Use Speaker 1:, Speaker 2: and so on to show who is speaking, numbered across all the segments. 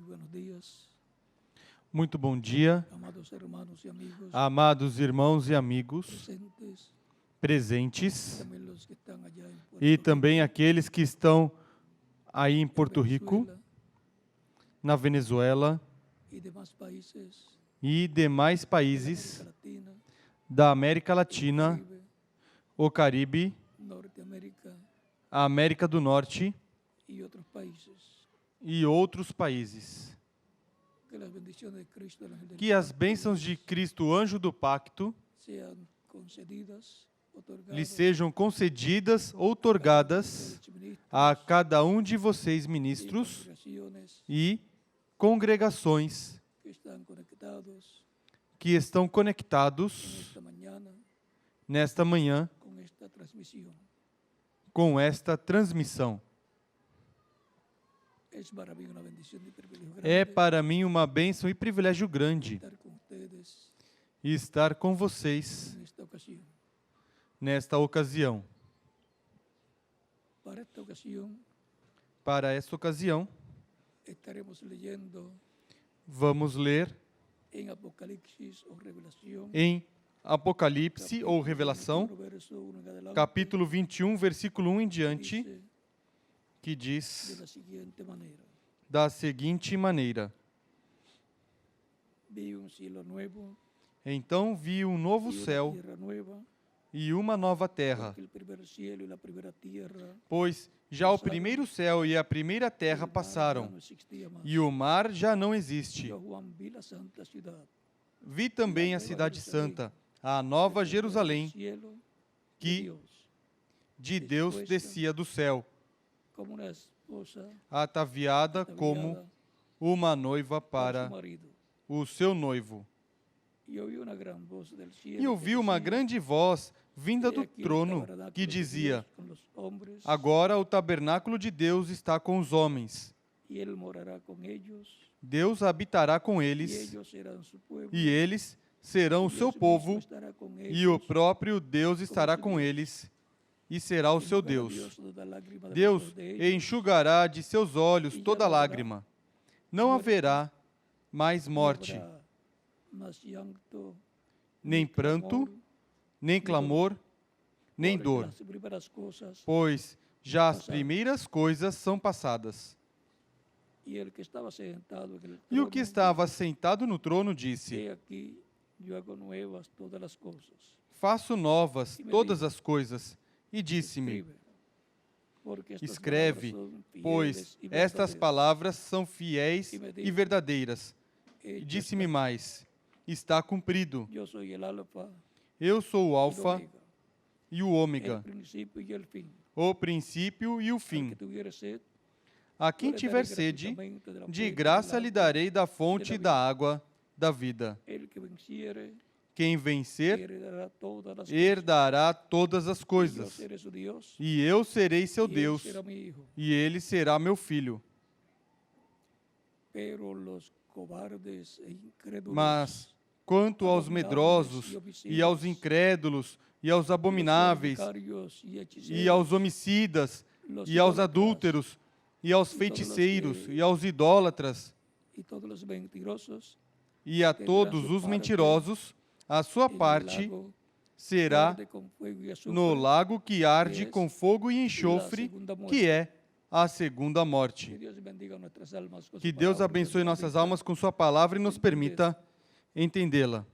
Speaker 1: buenos días,
Speaker 2: Muito bom dia,
Speaker 1: amados hermanos y amigos
Speaker 2: amados irmãos e amigos
Speaker 1: presentes,
Speaker 2: presentes
Speaker 1: también los que están allá en Puerto
Speaker 2: e também
Speaker 1: Rico,
Speaker 2: aqueles que estão aí em
Speaker 1: en
Speaker 2: Porto Rico,
Speaker 1: Venezuela
Speaker 2: na Venezuela
Speaker 1: y demás países
Speaker 2: e demais
Speaker 1: de la
Speaker 2: países
Speaker 1: América Latina,
Speaker 2: da América
Speaker 1: el
Speaker 2: Latina,
Speaker 1: Caribe,
Speaker 2: o Caribe,
Speaker 1: Norteamérica
Speaker 2: a América do Norte
Speaker 1: y otros países.
Speaker 2: e outros países.
Speaker 1: Que las bendiciones de Cristo, el ángel del
Speaker 2: Que as
Speaker 1: pacto,
Speaker 2: bênçãos de Cristo, anjo do pacto,
Speaker 1: sean concedidas, otorgadas
Speaker 2: lhes sejam concedidas, outorgadas a cada um de vocês, ministros
Speaker 1: congregaciones
Speaker 2: e congregações
Speaker 1: que están
Speaker 2: que estão
Speaker 1: conectados
Speaker 2: conectados
Speaker 1: esta mañana
Speaker 2: nesta manhã
Speaker 1: con esta transmisión.
Speaker 2: com esta transmissão.
Speaker 1: Es para mí una bendición y privilegio grande
Speaker 2: É para mim uma bênção e privilégio grande
Speaker 1: estar con ustedes
Speaker 2: estar com vocês
Speaker 1: en esta ocasión.
Speaker 2: nesta ocasião.
Speaker 1: Para esta ocasión
Speaker 2: Para esta ocasião,
Speaker 1: estaremos leyendo
Speaker 2: vamos ler
Speaker 1: en Apocalipsis o Revelación,
Speaker 2: em Apocalipse ou Revelação,
Speaker 1: verso 1 en adelante,
Speaker 2: capítulo 21, versículo 1 em diante,
Speaker 1: dice
Speaker 2: que
Speaker 1: de
Speaker 2: diz
Speaker 1: la siguiente manera:
Speaker 2: da seguinte maneira:
Speaker 1: Vi un cielo nuevo
Speaker 2: Então vi um novo
Speaker 1: y una
Speaker 2: céu
Speaker 1: tierra nueva,
Speaker 2: e uma nova terra,
Speaker 1: porque el primer cielo y la primera tierra
Speaker 2: pois já o primeiro céu e a primeira terra
Speaker 1: el mar ya
Speaker 2: passaram,
Speaker 1: no existía más.
Speaker 2: e o mar já não existe.
Speaker 1: Yo, Juan, vi la santa ciudad,
Speaker 2: Vi também a cidade santa, a nova Jerusalém,
Speaker 1: cielo de
Speaker 2: que
Speaker 1: Dios,
Speaker 2: de Deus descia do céu,
Speaker 1: como una esposa
Speaker 2: ataviada como
Speaker 1: ataviada
Speaker 2: uma noiva
Speaker 1: para
Speaker 2: para
Speaker 1: su marido.
Speaker 2: o seu noivo.
Speaker 1: Y oí una gran voz del cielo
Speaker 2: E
Speaker 1: que
Speaker 2: ouvi uma
Speaker 1: decía,
Speaker 2: grande voz vinda
Speaker 1: "He
Speaker 2: do
Speaker 1: aquí el
Speaker 2: trono
Speaker 1: tabernáculo
Speaker 2: que
Speaker 1: de
Speaker 2: dizia:
Speaker 1: Dios con los hombres,
Speaker 2: Agora o tabernáculo de Deus está com os homens.
Speaker 1: y él morará con ellos,
Speaker 2: Deus habitará com
Speaker 1: y
Speaker 2: eles,
Speaker 1: ellos serán su pueblo,
Speaker 2: e eles serão o
Speaker 1: y
Speaker 2: seu
Speaker 1: Dios mismo
Speaker 2: povo,
Speaker 1: estará con
Speaker 2: e o
Speaker 1: ellos,
Speaker 2: próprio Deus estará
Speaker 1: su
Speaker 2: com
Speaker 1: Deus.
Speaker 2: eles, e será o
Speaker 1: y
Speaker 2: seu
Speaker 1: enjugará
Speaker 2: Deus.
Speaker 1: Dios toda lágrima de los
Speaker 2: Deus
Speaker 1: ojos de ellos,
Speaker 2: enxugará de seus olhos
Speaker 1: E já
Speaker 2: toda
Speaker 1: não haverá
Speaker 2: lágrima. Não
Speaker 1: morte,
Speaker 2: haverá mais
Speaker 1: no
Speaker 2: morte,
Speaker 1: habrá más llanto,
Speaker 2: nem pranto, nem clamor, nem
Speaker 1: porque
Speaker 2: dor,
Speaker 1: las primeras cosas,
Speaker 2: pois já as
Speaker 1: passaram.
Speaker 2: primeiras coisas são passadas.
Speaker 1: y el que estaba sentado en el
Speaker 2: E o que
Speaker 1: trono
Speaker 2: estava sentado no trono disse:
Speaker 1: He aquí, yo hago nuevas todas las cosas.
Speaker 2: Faço novas
Speaker 1: E me
Speaker 2: todas
Speaker 1: disse,
Speaker 2: as coisas. E disse-me:
Speaker 1: Escribe, porque estas
Speaker 2: Escreve,
Speaker 1: palabras son
Speaker 2: pois
Speaker 1: fieles y
Speaker 2: estas
Speaker 1: verdaderas.
Speaker 2: palavras são fiéis
Speaker 1: E me
Speaker 2: e
Speaker 1: disse,
Speaker 2: verdadeiras. E
Speaker 1: Hecho
Speaker 2: disse-me
Speaker 1: está.
Speaker 2: mais: Está cumprido.
Speaker 1: Yo soy el alfa
Speaker 2: Eu sou o
Speaker 1: y el
Speaker 2: Alfa
Speaker 1: omega,
Speaker 2: e o
Speaker 1: el
Speaker 2: Ômega,
Speaker 1: principio y el fin.
Speaker 2: o princípio e o
Speaker 1: Al que
Speaker 2: fim.
Speaker 1: tuviere sed,
Speaker 2: A
Speaker 1: yo
Speaker 2: quem
Speaker 1: le
Speaker 2: tiver
Speaker 1: daré
Speaker 2: sede,
Speaker 1: gratuitamente de la
Speaker 2: de
Speaker 1: fuente
Speaker 2: graça
Speaker 1: del
Speaker 2: lhe
Speaker 1: agua
Speaker 2: darei da
Speaker 1: de la
Speaker 2: fonte
Speaker 1: vida.
Speaker 2: da água da vida.
Speaker 1: El que venciere,
Speaker 2: Quem vencer,
Speaker 1: heredará todas las
Speaker 2: herdará todas as
Speaker 1: cosas. Y yo
Speaker 2: coisas.
Speaker 1: seré su Dios,
Speaker 2: E eu serei seu
Speaker 1: y él
Speaker 2: Deus,
Speaker 1: será mi hijo.
Speaker 2: e ele será meu filho.
Speaker 1: Pero los cobardes e incrédulos,
Speaker 2: Mas quanto aos medrosos e aos incrédulos e aos abomináveis
Speaker 1: fornicarios y
Speaker 2: e
Speaker 1: hechiceros,
Speaker 2: aos homicidas
Speaker 1: los
Speaker 2: e aos
Speaker 1: idólatras,
Speaker 2: adúlteros e aos feiticeiros e aos idólatras
Speaker 1: y todos los mentirosos,
Speaker 2: e a todos os mentirosos, a sua
Speaker 1: en el
Speaker 2: parte
Speaker 1: lago
Speaker 2: será
Speaker 1: arde con fuego y azufre,
Speaker 2: no lago que arde
Speaker 1: es
Speaker 2: com fogo e
Speaker 1: la
Speaker 2: enxofre,
Speaker 1: segunda muerte.
Speaker 2: que é a segunda
Speaker 1: Que
Speaker 2: morte.
Speaker 1: Dios bendiga nuestras almas con su
Speaker 2: Que Deus
Speaker 1: palabra y
Speaker 2: abençoe
Speaker 1: nos
Speaker 2: nossas
Speaker 1: permita.
Speaker 2: almas com sua palavra e nos permita entendê-la.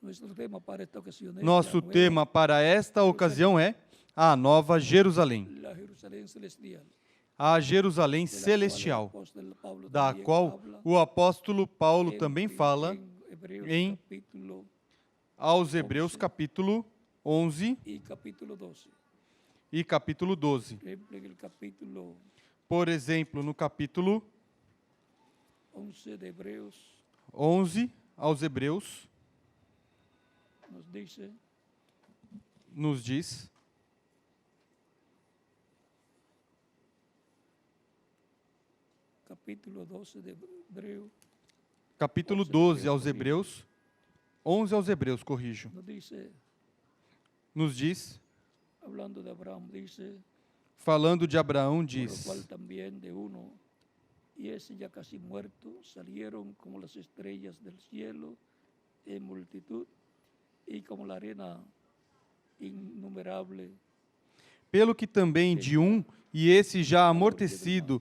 Speaker 1: Nuestro tema para esta ocasión es
Speaker 2: Nosso
Speaker 1: la nueva
Speaker 2: tema para esta ocasião é a Nova Jerusalém,
Speaker 1: la Jerusalén celestial,
Speaker 2: a Jerusalém
Speaker 1: de la cual el
Speaker 2: celestial,
Speaker 1: apóstol Pablo
Speaker 2: da
Speaker 1: también
Speaker 2: qual
Speaker 1: habla
Speaker 2: o apóstolo Paulo
Speaker 1: en
Speaker 2: também
Speaker 1: pri-
Speaker 2: fala
Speaker 1: en Hebreos
Speaker 2: em
Speaker 1: capítulo
Speaker 2: aos Hebreus
Speaker 1: 11
Speaker 2: capítulo 11
Speaker 1: y capítulo 12.
Speaker 2: e capítulo 12.
Speaker 1: Por ejemplo, en el capítulo
Speaker 2: Por exemplo, no capítulo
Speaker 1: 11 de Hebreos
Speaker 2: 11 aos Hebreus,
Speaker 1: nos dice,
Speaker 2: nos diz,
Speaker 1: capítulo 12 de Hebreos,
Speaker 2: capítulo 12 aos Hebreus, 11 aos Hebreus, corrijo,
Speaker 1: nos dice,
Speaker 2: nos diz,
Speaker 1: hablando de Abraham, dice,
Speaker 2: falando de Abraão,
Speaker 1: por lo cual
Speaker 2: diz:
Speaker 1: también de uno y ese ya casi muerto salieron como las estrellas del cielo en multitud y como la arena innumerable.
Speaker 2: Pelo que também de e esse já amortecido,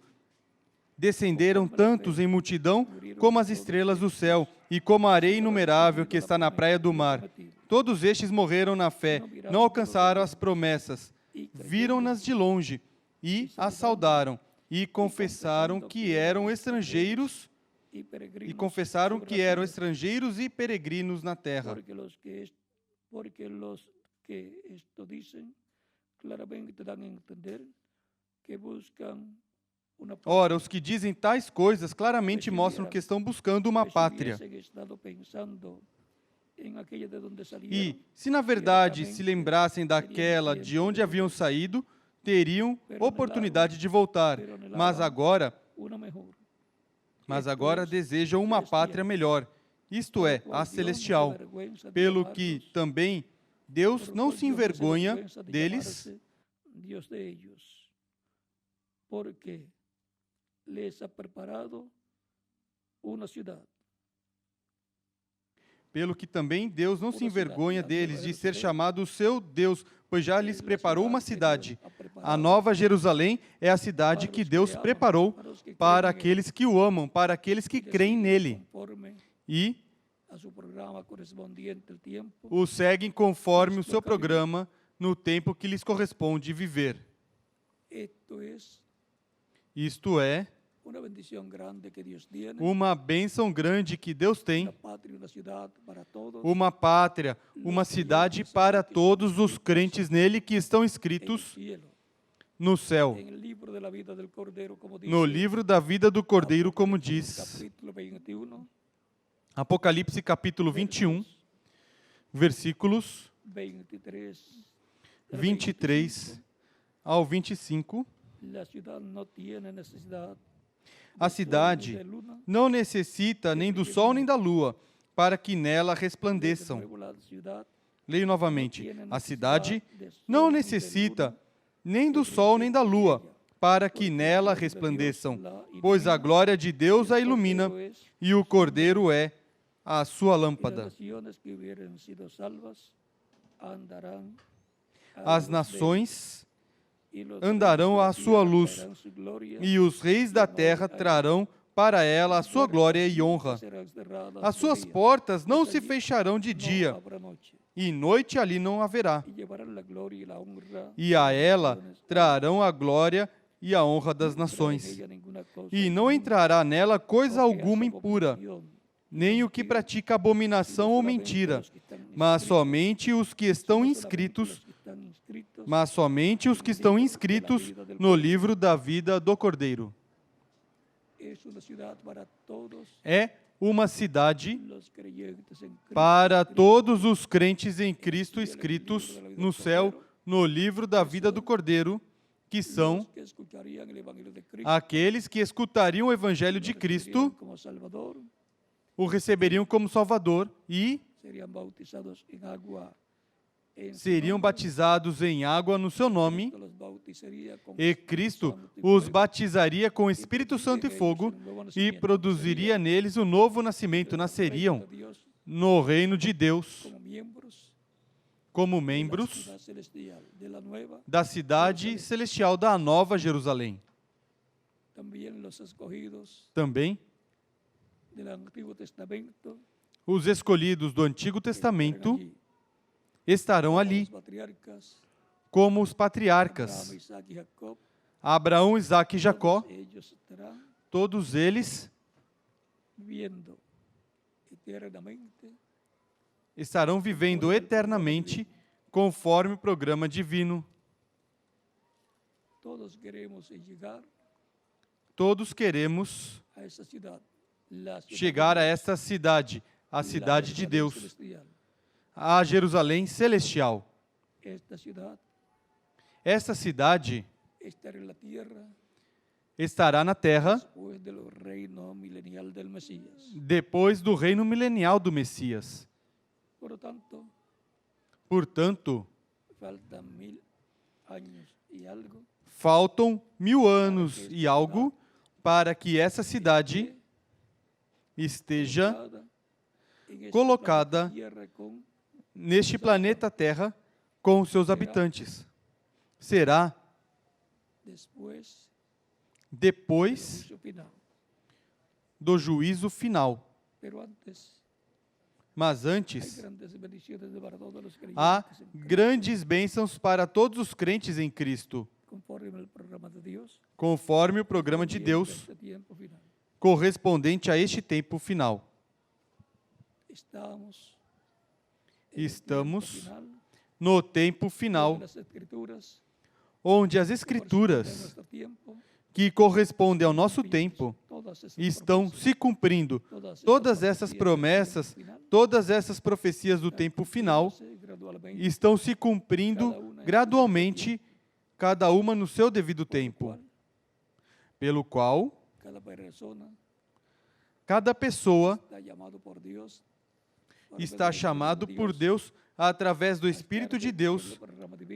Speaker 2: descenderam tantos em multidão como as estrelas do céu e como a areia inumerável que está na praia do mar. Todos estes morreram na fé, não alcançaram as promessas, viram-nas de longe e as saudaram e confessaram que eram estrangeiros
Speaker 1: Y peregrinos
Speaker 2: e confessaram
Speaker 1: sobre
Speaker 2: que
Speaker 1: la
Speaker 2: eram
Speaker 1: tierra,
Speaker 2: estrangeiros e peregrinos na terra.
Speaker 1: porque los que esto dicen claramente dan a entender que buscan una
Speaker 2: Ora, os que dizem tais coisas claramente mostram que estão buscando uma pátria. E, se na verdade se lembrassem daquela de onde haviam saído, teriam oportunidade de voltar. Mas agora desejam uma pátria melhor, isto é, a celestial. Pelo que também Deus não se envergonha deles,
Speaker 1: porque les ha preparado uma cidade.
Speaker 2: Pelo que também Deus não se envergonha deles de ser chamado o seu Deus, pois já lhes preparou uma cidade. A Nova Jerusalém é a cidade que Deus preparou para aqueles que o amam, para aqueles que creem nele. E o seguem conforme o seu programa no tempo que lhes corresponde viver. Isto é uma bênção grande que Deus tem, uma pátria, uma cidade para todos os crentes nele que estão inscritos no céu. No livro da vida do Cordeiro, como diz Apocalipse capítulo 21, versículos 23 ao 25. A cidade não necessita nem do sol nem da lua, para que nela resplandeçam. Leio novamente. A cidade não necessita nem do sol nem da lua, para que nela resplandeçam, pois a glória de Deus a ilumina, e o Cordeiro é a sua lâmpada. As nações andarão à sua luz, e os reis da terra trarão para ela a sua glória e honra. As suas portas não se fecharão de dia, e noite ali não haverá. E a ela trarão a glória e a honra das nações. E não entrará nela coisa alguma impura, nem o que pratica abominação ou mentira, mas somente os que estão inscritos no livro da vida do Cordeiro. É uma cidade para todos os crentes em Cristo inscritos no céu, no livro da vida do Cordeiro, que são aqueles que escutariam o Evangelho de Cristo, o receberiam como Salvador e seriam batizados em água no seu nome, e Cristo os batizaria com Espírito Santo e fogo e produziria neles o novo nascimento. Nasceriam no reino de Deus como membros da cidade celestial da Nova Jerusalém. Também os escolhidos do Antigo Testamento estarão ali, como os patriarcas, Abraão, Isaque e Jacó, todos eles estarão vivendo eternamente conforme o programa divino. Todos queremos chegar a esta cidade, a cidade de Deus, a Jerusalém celestial. Esta cidade estará na terra depois do reino milenial do Messias. Portanto, faltam 1000 anos e algo para que essa cidade esteja colocada neste planeta Terra com os seus habitantes. Será depois do juízo final. Mas antes, há grandes bênçãos para todos os crentes em Cristo, conforme o programa de Deus, correspondente a este tempo final. Estamos no tempo final, onde as Escrituras, que correspondem ao nosso tempo, estão se cumprindo. Todas essas promessas, todas essas profecias do tempo final estão se cumprindo gradualmente, cada uma no seu devido tempo, pelo qual cada pessoa está chamado por Deus, através do Espírito de Deus,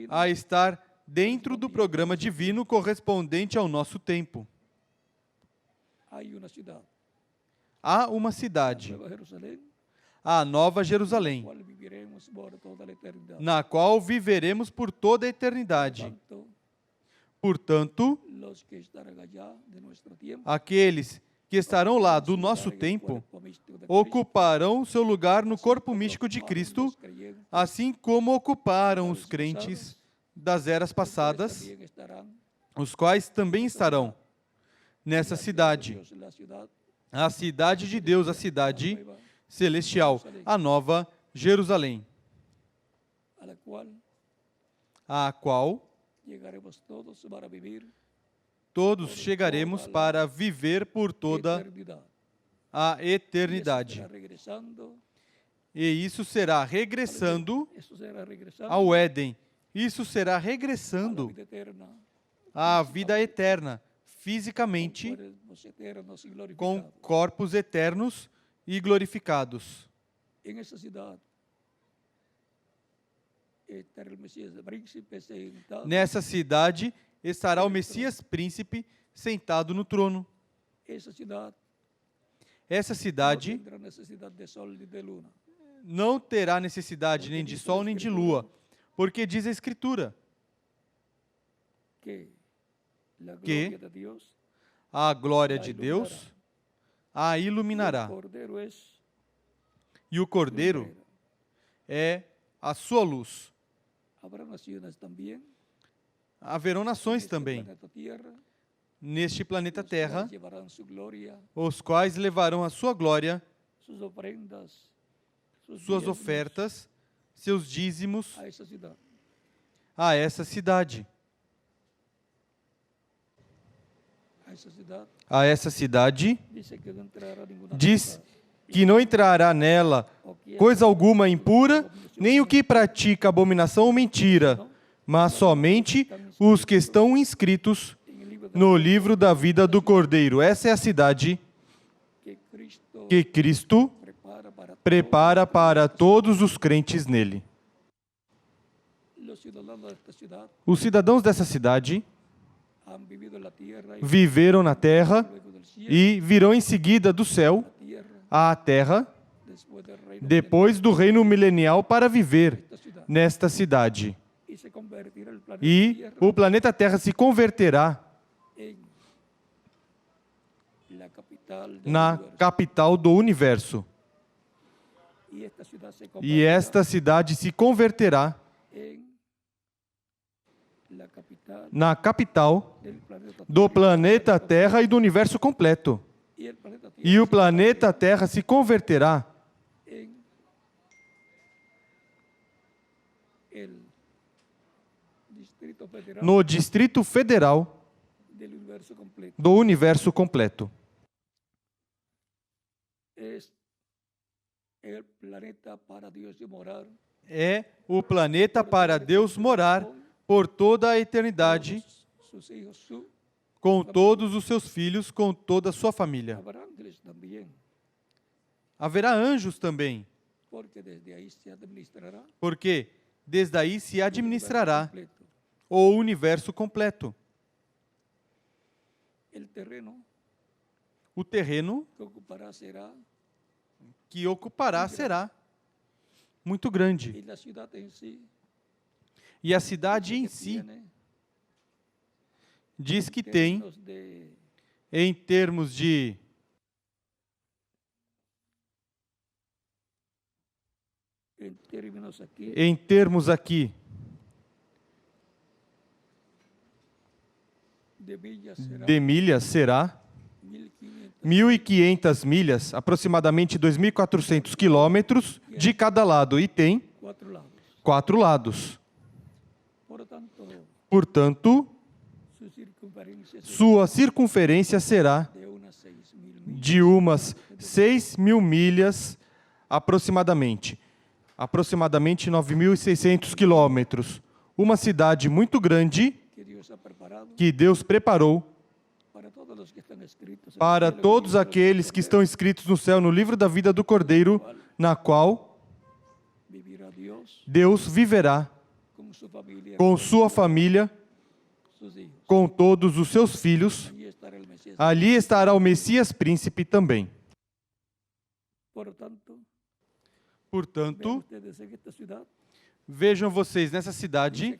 Speaker 2: a estar dentro do programa divino correspondente ao nosso tempo. Há uma cidade, a Nova Jerusalém, na qual viveremos por toda a eternidade. Portanto, aqueles que estarão lá do nosso tempo ocuparão seu lugar no corpo místico de Cristo, assim como ocuparam os crentes das eras passadas, os quais também estarão nessa cidade, a cidade de Deus, a cidade celestial, a Nova Jerusalém, a qual todos chegaremos para viver por toda a eternidade. E isso será regressando ao Éden. Isso será regressando à vida eterna, fisicamente, com corpos eternos e glorificados. Nessa cidade estará o Messias Príncipe sentado no trono. Essa cidade não terá necessidade nem de sol nem de lua, porque diz a Escritura que a glória de Deus a iluminará. E o Cordeiro é a sua luz. Haverão nações também neste planeta Terra, os quais levarão a sua glória, suas ofertas, seus dízimos a essa cidade. A essa cidade diz que não entrará nela coisa alguma impura, nem o que pratica abominação ou mentira, mas somente os que estão inscritos no livro da vida do Cordeiro. Essa é a cidade que Cristo prepara para todos os crentes nele. Os cidadãos dessa cidade viveram na terra e virão em seguida do céu à terra, depois do reino milenial, para viver nesta cidade. E o planeta Terra se converterá na capital do universo. E esta cidade se converterá na capital do planeta Terra e do universo completo. E o planeta Terra se converterá no Distrito Federal do universo completo. É o planeta para Deus morar por toda a eternidade, com todos os seus filhos, com toda a sua família. Haverá anjos também, porque desde aí se administrará o universo completo. o terreno que ocupará será muito grande. E a cidade em si diz que tem, em termos de aqui de milhas será 1.500 milhas, aproximadamente 2.400 quilômetros de cada lado, e tem 4 lados. Portanto, sua circunferência será de umas 6.000 milhas, aproximadamente 9.600 quilômetros. Uma cidade muito grande que Deus preparou para todos aqueles que estão escritos no céu, no livro da vida do Cordeiro, na qual Deus viverá com sua família, com todos os seus filhos. Ali estará o Messias príncipe também. Portanto, vejam vocês, nessa cidade,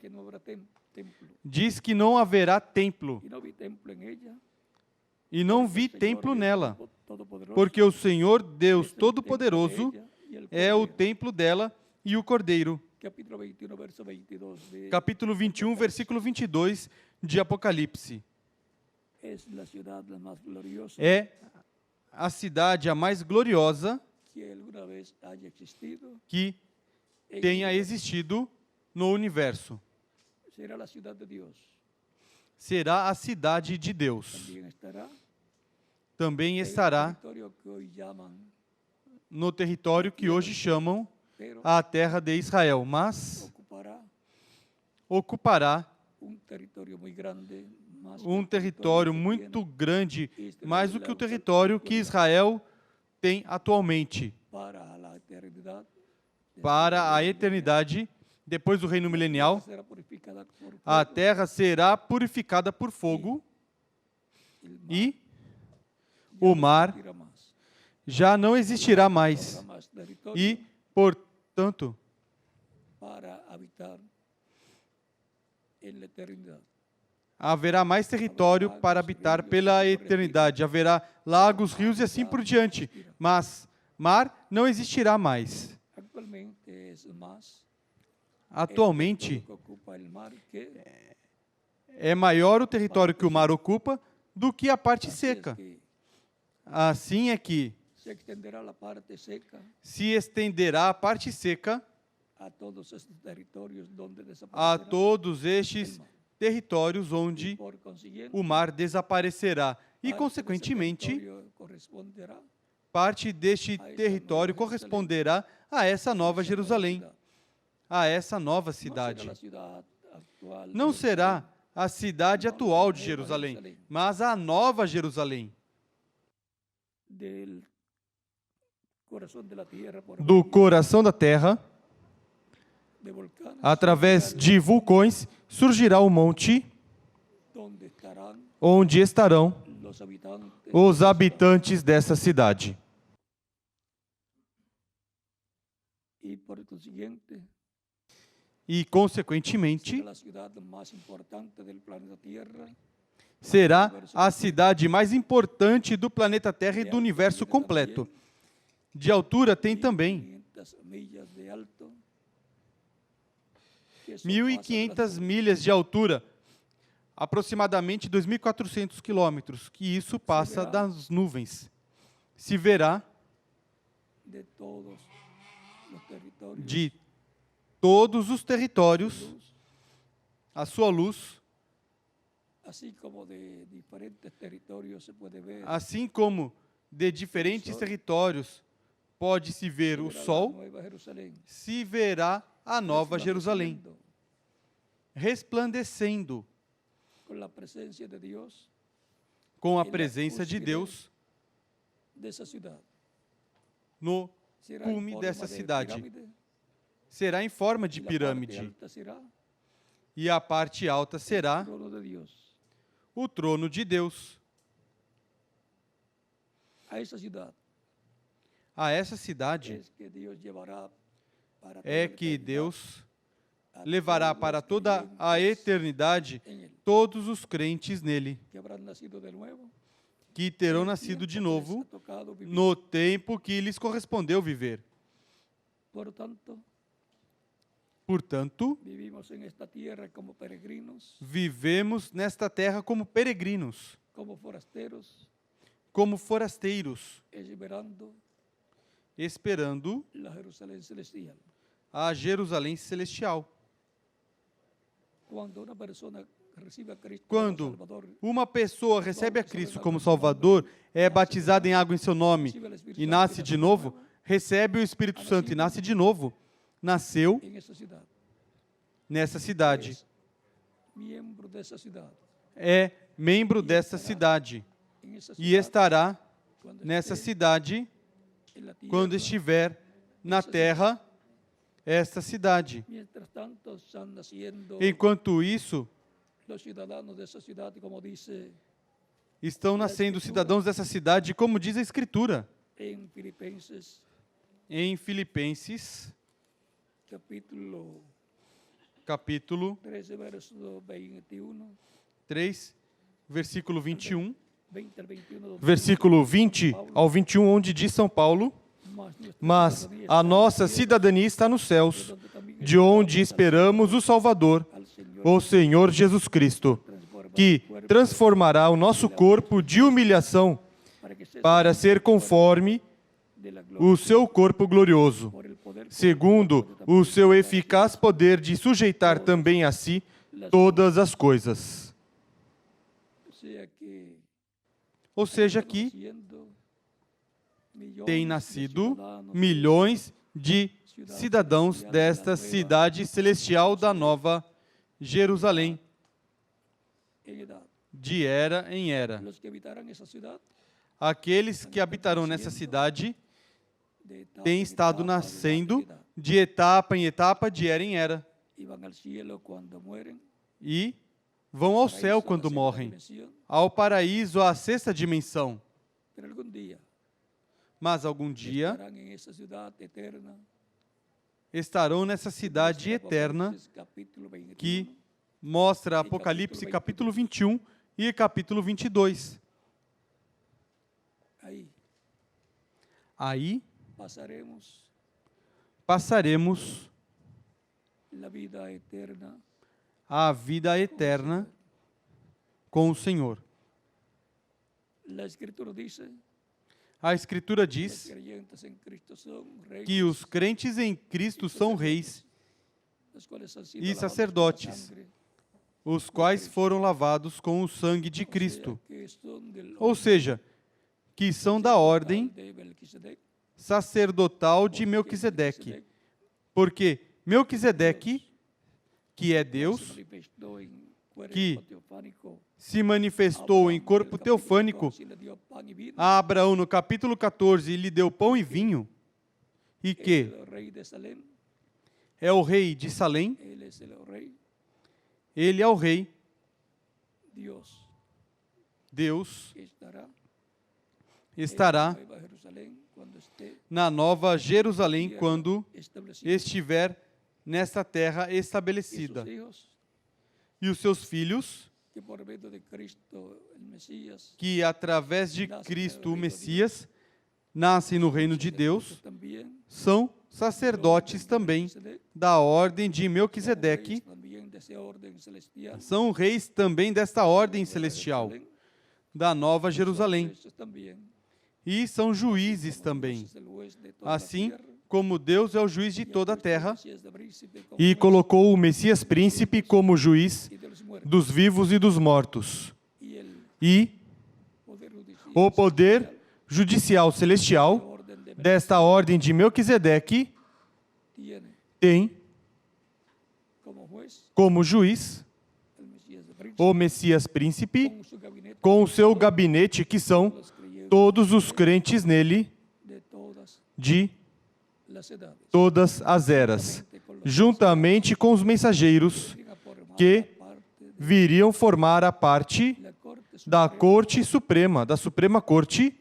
Speaker 2: diz que não haverá templo. E não vi templo nela, porque o Senhor Deus Todo-Poderoso é o templo dela e o Cordeiro. Capítulo 21, versículo 22 de Apocalipse. É a cidade a mais gloriosa que tenha existido no universo. Será a cidade de Deus. Também estará no território que hoje chamam a terra de Israel, mas ocupará um território muito grande, mais do que o território que Israel tem atualmente. Para a eternidade, depois do reino milenial, a terra será purificada por fogo e o mar já não existirá mais. E, portanto, haverá mais território para habitar pela eternidade. Haverá lagos, rios e assim por diante. Mas mar não existirá mais. Atualmente, é maior o território que o mar ocupa do que a parte seca. Assim é que se estenderá a parte seca a todos estes territórios onde o mar desaparecerá. E, consequentemente, parte deste território corresponderá a essa nova Jerusalém, a essa nova cidade. Não será a cidade atual de Jerusalém, mas a nova Jerusalém. Do coração da terra, através de vulcões, surgirá o monte onde estarão os habitantes dessa cidade. E, consequentemente, será a cidade mais importante do planeta Terra e do universo completo. De altura tem também 1.500 milhas de altura, aproximadamente 2.400 quilômetros, que isso passa das nuvens. Se verá de todos os territórios a sua luz, assim como de diferentes territórios pode-se ver o sol, se verá a nova Jerusalém, resplandecendo com a presença de Deus no cume dessa cidade. Será em forma de pirâmide. E a parte alta será o trono de Deus.
Speaker 1: a esa ciudad
Speaker 2: A essa cidade
Speaker 1: es que Dios llevará para toda
Speaker 2: é
Speaker 1: la
Speaker 2: que
Speaker 1: eternidad
Speaker 2: Deus
Speaker 1: a
Speaker 2: levará
Speaker 1: todos
Speaker 2: para
Speaker 1: los
Speaker 2: toda a
Speaker 1: creyentes
Speaker 2: eternidade
Speaker 1: en él,
Speaker 2: todos os crentes nele,
Speaker 1: que habrán nacido de nuevo
Speaker 2: que
Speaker 1: en
Speaker 2: terão
Speaker 1: el
Speaker 2: nascido de
Speaker 1: tiempo que les
Speaker 2: novo
Speaker 1: ha tocado vivir.
Speaker 2: no tempo que lhes correspondeu viver.
Speaker 1: Por tanto,
Speaker 2: Portanto,
Speaker 1: vivimos en esta tierra como peregrinos,
Speaker 2: vivemos nesta terra como peregrinos,
Speaker 1: como forasteiros,
Speaker 2: como forasteiros, esperando
Speaker 1: la Jerusalén celestial.
Speaker 2: a Jerusalém celestial.
Speaker 1: Cuando una persona recibe a Cristo como
Speaker 2: Quando
Speaker 1: Salvador,
Speaker 2: uma pessoa recebe a Cristo como Salvador, é batizada em água em seu nome e nasce de novo, recebe o Espírito Santo e nasce de novo, nasceu
Speaker 1: en esa ciudad,
Speaker 2: nessa cidade,
Speaker 1: es miembro de esa ciudad,
Speaker 2: é membro dessa cidade
Speaker 1: en esa
Speaker 2: e
Speaker 1: ciudad,
Speaker 2: estará
Speaker 1: cuando
Speaker 2: nessa
Speaker 1: esté
Speaker 2: cidade
Speaker 1: en la tierra.
Speaker 2: quando estiver na terra esta cidade.
Speaker 1: Mientras tanto están naciendo
Speaker 2: Enquanto isso,
Speaker 1: los ciudadanos de esa ciudad, como dice
Speaker 2: estão nascendo cidadãos dessa cidade, como diz a Escritura,
Speaker 1: en Filipenses
Speaker 2: em Filipenses, capítulo
Speaker 1: 13, verso 21,
Speaker 2: 3, versículo 21,
Speaker 1: 20 al 21, donde
Speaker 2: versículo 20 ao 21, onde diz São Paulo: Mas a nossa cidadania está nos céus, de onde esperamos o Salvador,
Speaker 1: al Señor
Speaker 2: o Senhor Jesus Cristo, que transformará o nosso corpo de humilhação
Speaker 1: para que sea
Speaker 2: para ser conforme
Speaker 1: de la gloria
Speaker 2: o seu corpo glorioso,
Speaker 1: por el poder
Speaker 2: segundo o seu eficaz poder de sujeitar também a si todas as coisas. Ou seja, que tem nascido milhões de cidadãos desta cidade celestial da Nova Jerusalém,
Speaker 1: en edad.
Speaker 2: de era em era.
Speaker 1: Los que habitarán esa ciudad
Speaker 2: Aqueles que habitarão nessa cidade
Speaker 1: de etapa
Speaker 2: têm
Speaker 1: en
Speaker 2: estado
Speaker 1: etapa,
Speaker 2: nascendo
Speaker 1: de edad,
Speaker 2: de etapa em etapa, de era em era,
Speaker 1: y van al cielo cuando mueren,
Speaker 2: e vão ao céu
Speaker 1: paraíso,
Speaker 2: quando
Speaker 1: la segunda
Speaker 2: morrem,
Speaker 1: dimensión,
Speaker 2: ao paraíso, à sexta dimensão.
Speaker 1: pero algún día
Speaker 2: Mas algum dia
Speaker 1: estarán en esa ciudad eterna
Speaker 2: estarão nessa cidade eterna
Speaker 1: Apocalipsis, capítulo 21,
Speaker 2: que mostra Apocalipse capítulo 21 e capítulo 22.
Speaker 1: ahí
Speaker 2: Aí
Speaker 1: passaremos
Speaker 2: passaremos
Speaker 1: la vida eterna
Speaker 2: a vida eterna com o Senhor.
Speaker 1: La Escritura dice
Speaker 2: A Escritura
Speaker 1: que los
Speaker 2: diz
Speaker 1: creyentes en Cristo son reyes,
Speaker 2: que os crentes em Cristo são reis,
Speaker 1: los cuales han sido
Speaker 2: e
Speaker 1: lavados con la
Speaker 2: sacerdotes,
Speaker 1: sangre,
Speaker 2: os quais foram lavados com o sangue de
Speaker 1: o sea,
Speaker 2: Cristo.
Speaker 1: que son del
Speaker 2: Ou seja, que são da ordem
Speaker 1: de Melquisedec,
Speaker 2: sacerdotal de
Speaker 1: porque
Speaker 2: Melquisedeque.
Speaker 1: Melquisedec
Speaker 2: Porque Melquisedeque, que é
Speaker 1: se
Speaker 2: Deus,
Speaker 1: manifestó en cuerpo
Speaker 2: que
Speaker 1: teofánico
Speaker 2: se manifestou em corpo teofânico a Abraão no capítulo 14 e lhe deu pão e vinho, e que é o rei de Salém, ele é o rei, Deus estará na Nova Jerusalém quando estiver nesta terra estabelecida. E os seus filhos, que através de Cristo, o Messias, nascem no reino de Deus, são sacerdotes também da ordem de Melquisedeque, são reis também desta ordem celestial, da Nova Jerusalém, e são juízes também, assim como Deus é o juiz de toda a terra, e colocou o Messias príncipe como juiz dos vivos e dos mortos. E o poder judicial celestial desta ordem de Melquisedeque tem como juiz o Messias príncipe com o seu gabinete, que são todos os crentes nele de todas as eras, juntamente com os mensageiros que viriam formar a parte da Corte Suprema, da Suprema Corte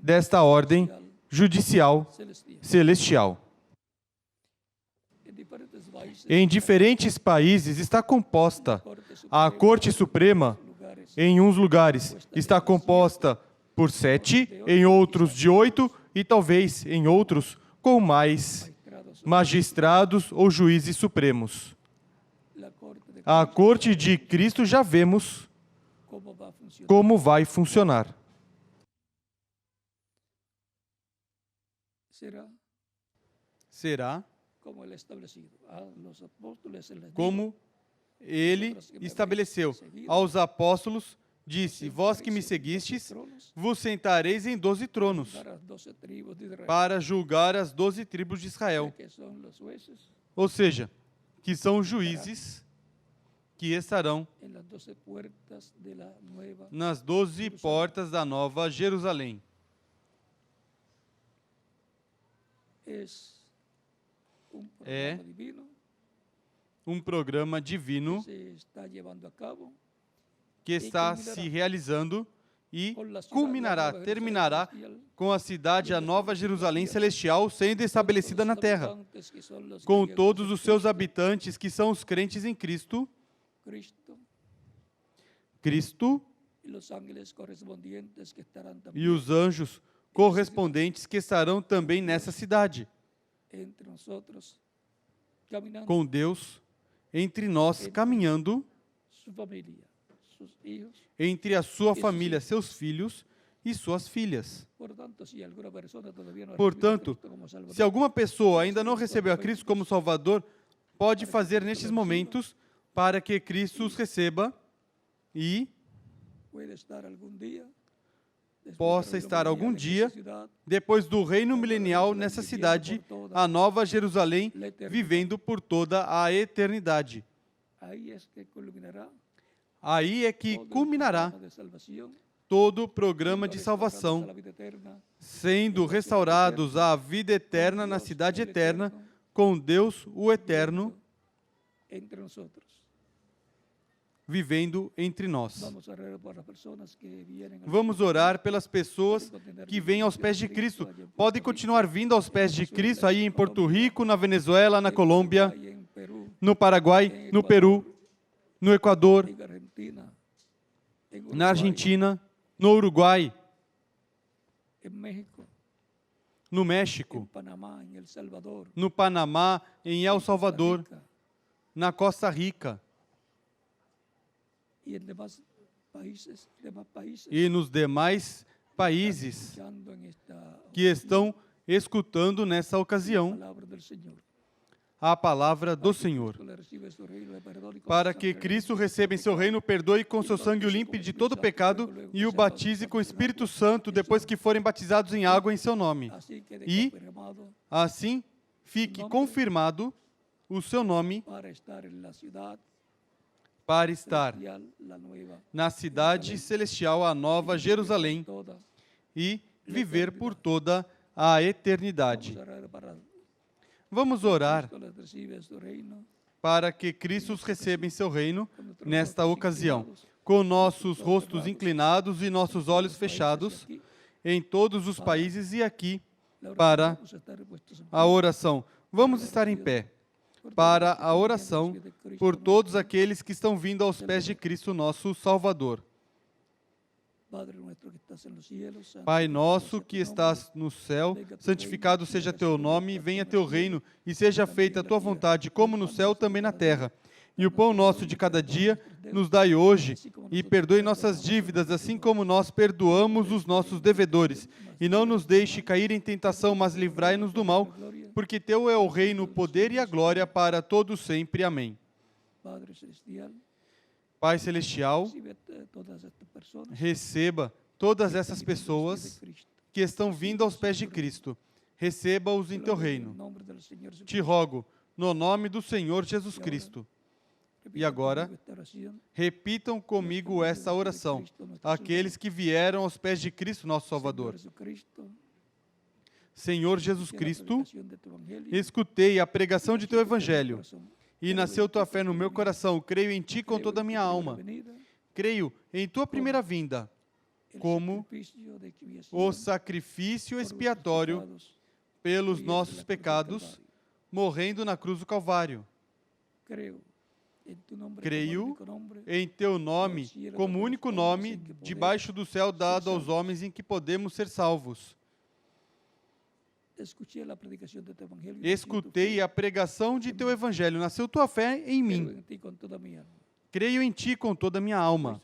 Speaker 2: desta ordem judicial celestial. Em diferentes países está composta a Corte Suprema, em uns lugares está composta por 7, em outros de 8 e talvez em outros com mais magistrados ou juízes supremos. A Corte de Cristo já vemos como vai funcionar. Será como ele estabeleceu aos apóstolos, disse: vós que me seguistes, vos sentareis em 12 tronos, para julgar as 12 tribos de Israel. Ou seja, que são juízes que estarão nas 12 portas da Nova Jerusalém. É um programa divino que está se realizando e terminará com a cidade, a Nova Jerusalém Celestial, sendo estabelecida na terra, com todos os seus habitantes que são os crentes em Cristo, e os anjos correspondentes que estarão também nessa cidade, com Deus entre nós, caminhando entre a sua família, seus filhos e suas filhas. Portanto, se alguma pessoa ainda não recebeu a Cristo como Salvador, pode fazer nestes momentos para que Cristo os receba e possa estar algum dia, depois do reino milenial, nessa cidade, a Nova Jerusalém, vivendo por toda a eternidade. Aí é que culminará todo o programa de salvação, sendo restaurados à vida eterna na cidade eterna, com Deus, o Eterno, vivendo entre nós. Vamos orar pelas pessoas que vêm aos pés de Cristo. Podem continuar vindo aos pés de Cristo aí em Porto Rico, na Venezuela, na Colômbia, no Paraguai, no Peru, no Equador, na Argentina, no Uruguai, no México, no Panamá, em El Salvador, na Costa Rica e nos demais países que estão escutando nessa ocasião a palavra do Senhor, para que Cristo receba em seu reino, perdoe com seu sangue o limpe de todo pecado e o batize com o Espírito Santo depois que forem batizados em água em seu nome. E assim fique confirmado o seu nome para estar na cidade celestial, a Nova Jerusalém, e viver por toda a eternidade. Vamos orar para que Cristo os receba em seu reino nesta ocasião, com nossos rostos inclinados e nossos olhos fechados em todos os países e aqui para a oração. Vamos estar em pé para a oração por todos aqueles que estão vindo aos pés de Cristo, nosso Salvador. Pai nosso que estás no céu, santificado seja teu nome, venha teu reino e seja feita a tua vontade, como no céu, também na terra. E o pão nosso de cada dia nos dai hoje, e perdoe nossas dívidas, assim como nós perdoamos os nossos devedores. E não nos deixe cair em tentação, mas livrai-nos do mal, porque teu é o reino, o poder e a glória para todos sempre. Amém. Pai Celestial, receba todas essas pessoas que estão vindo aos pés de Cristo. Receba-os em teu reino. Te rogo, no nome do Senhor Jesus Cristo. E agora, repitam comigo essa oração. Aqueles que vieram aos pés de Cristo, nosso Salvador. Senhor Jesus Cristo, escutei a pregação de teu Evangelho e nasceu tua fé no meu coração. Creio em ti com toda a minha alma. Creio em tua primeira vinda como o sacrifício expiatório pelos nossos pecados, morrendo na cruz do Calvário. Creio em Teu nome como único nome debaixo do céu dado aos homens em que podemos ser salvos. Escutei a pregação de Teu Evangelho, nasceu Tua fé em mim. Creio em Ti com toda a minha alma.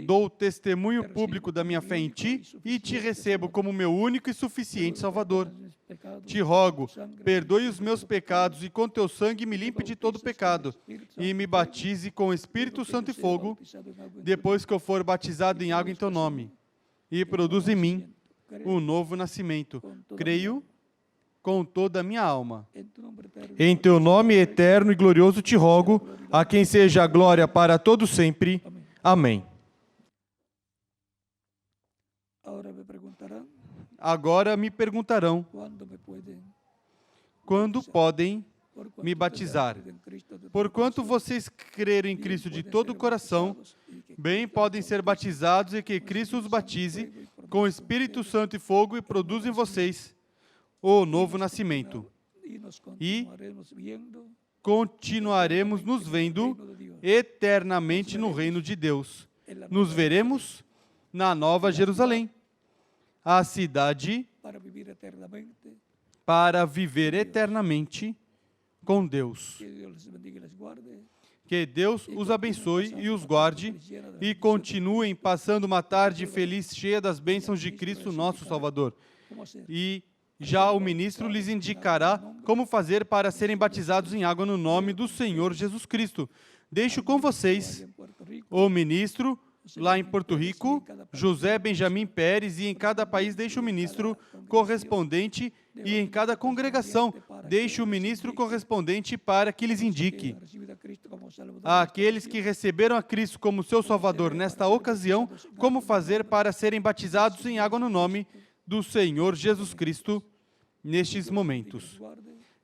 Speaker 2: Dou testemunho público da minha fé em Ti e Te recebo como meu único e suficiente Salvador. Te rogo, perdoe os meus pecados e com Teu sangue me limpe de todo pecado e me batize com o Espírito Santo e fogo, depois que eu for batizado em água em Teu nome, e produz em mim um novo nascimento. Creio com toda a minha alma. Em Teu nome eterno e glorioso te rogo, a quem seja a glória para todo sempre. Amém. Agora me perguntarão, quando podem me batizar? Porquanto vocês creram em Cristo de todo o coração, bem podem ser batizados e que Cristo os batize com o Espírito Santo e fogo e produza em vocês o novo nascimento. E continuaremos nos vendo eternamente no reino de Deus. Nos veremos na Nova Jerusalém, a cidade para viver eternamente com Deus. Que Deus os abençoe e os guarde e continuem passando uma tarde feliz, cheia das bênçãos de Cristo, nosso Salvador. E já o ministro lhes indicará como fazer para serem batizados em água no nome do Senhor Jesus Cristo. Deixo com vocês o ministro lá em Porto Rico, José Benjamin Pérez, e em cada país deixo o ministro correspondente e em cada congregação deixo o ministro correspondente para que lhes indique àqueles que receberam a Cristo como seu Salvador nesta ocasião, como fazer para serem batizados em água no nome do Senhor Jesus Cristo nestes momentos.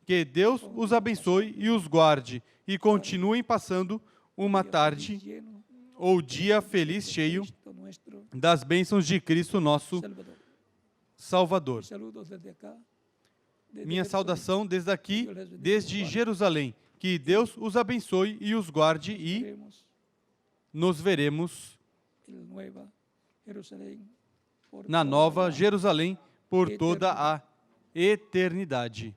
Speaker 2: Que Deus os abençoe e os guarde e continuem passando uma tarde ou dia feliz, cheio das bênçãos de Cristo, nosso Salvador. Minha saudação desde aqui, desde Jerusalém. Que Deus os abençoe e os guarde e nos veremos na Nova Jerusalém por toda a eternidade.